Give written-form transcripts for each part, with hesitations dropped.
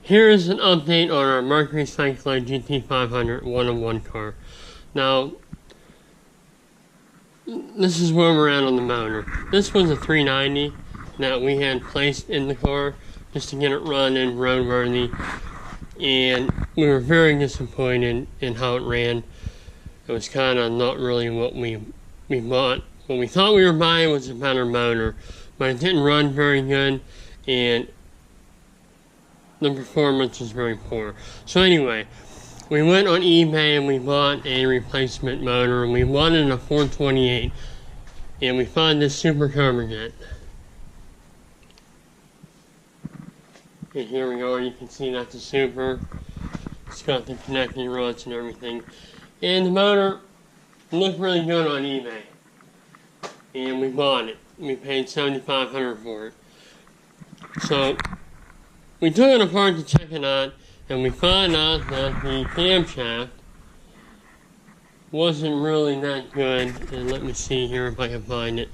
Here is an update on our Mercury Cyclone GT 500 one-on-one car. Now, this is where we're at on the motor. This was a 390 that we had placed in the car just to get it running, roadworthy, and we were very disappointed in how it ran. It was kind of not really what we bought. What we thought we were buying was a better motor, but it didn't run very good, and the performance was very poor. So anyway, we went on eBay and we bought a replacement motor, and we wanted a 428, and we found this super cobra jet. And here we are, you can see that's a super. It's got the connecting rods and everything. And the motor looked really good on eBay. And we bought it. We paid $7,500 for it. So we took it apart to check it out, and we found out that the camshaft wasn't really that good. And let me see here if I can find it.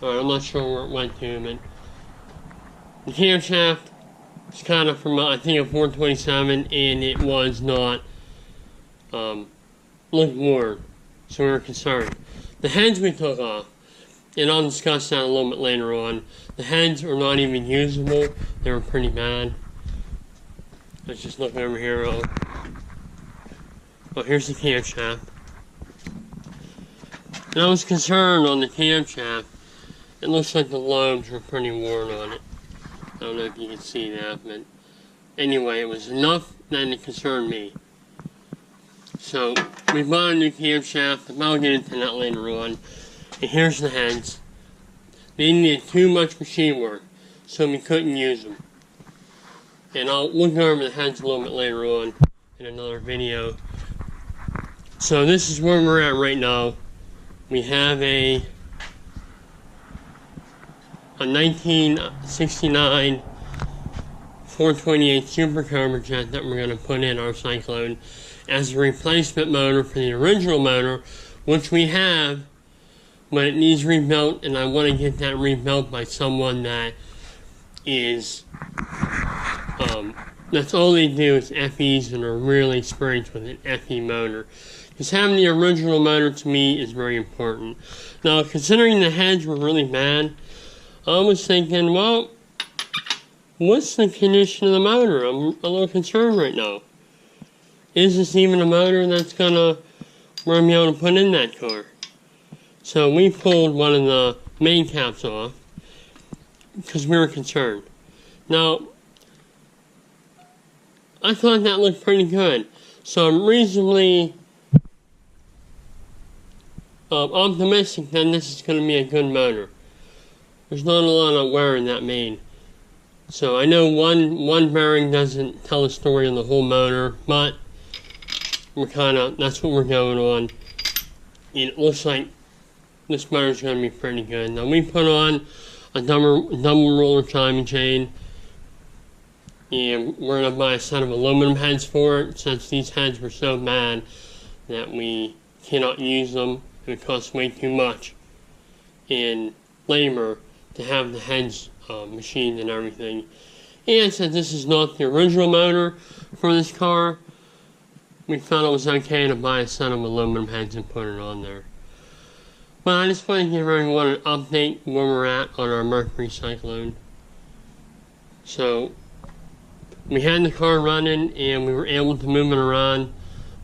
Alright, I'm not sure where it went to, but the camshaft is kind of from, I think, a 427, and it was not looked worn, so we were concerned. The heads we took off, and I'll discuss that a little bit later on. The heads are not even usable. They were pretty bad. Let's just look over here. Oh, here's the camshaft. And I was concerned on the camshaft. It looks like the lobes were pretty worn on it. I don't know if you can see that, but anyway, it was enough that it concerned me. So we bought a new camshaft, and I'll get into that later on. And here's the heads. They needed too much machine work, so we couldn't use them. And I'll look over the heads a little bit later on in another video. So this is where we're at right now. We have a 1969 428 Super Cobra jet that we're going to put in our Cyclone as a replacement motor for the original motor, which we have, but it needs rebuilt, and I want to get that rebuilt by someone that is, that's all they do is FEs and are really experienced with an FE motor. Because having the original motor to me is very important. Now, considering the heads were really bad, I was thinking, well, what's the condition of the motor? I'm a little concerned right now. Is this even a motor that's gonna we're gonna be able to put in that car? So we pulled one of the main caps off because we were concerned. Now, I thought that looked pretty good, so I'm reasonably optimistic that this is going to be a good motor. There's not a lot of wear in that main. So I know one bearing doesn't tell a story on the whole motor, but that's what we're going on. And it looks like this motor's going to be pretty good. Now we put on a double roller timing chain, and we're going to buy a set of aluminum heads for it, since these heads were so bad that we cannot use them. It would cost way too much in labor to have the heads machined and everything. And since this is not the original motor for this car, we felt it was okay to buy a set of aluminum heads and put it on there. But I just want to give everyone an update where we're at on our Mercury Cyclone. So we had the car running and we were able to move it around,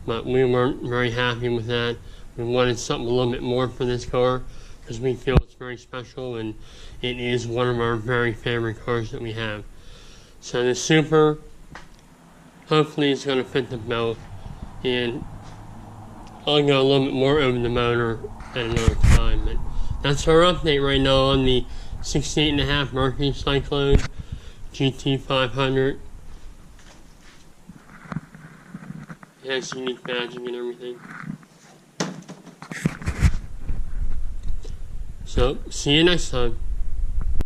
but we weren't very happy with that. We wanted something a little bit more for this car because we feel it's very special, and it is one of our very favorite cars that we have. So the Super hopefully is going to fit the bill, and I'll go a little bit more over the motor at another time. But that's our update right now on the 68.5 Mercury Cyclone GT 500. It has unique badging and everything. So, see you next time.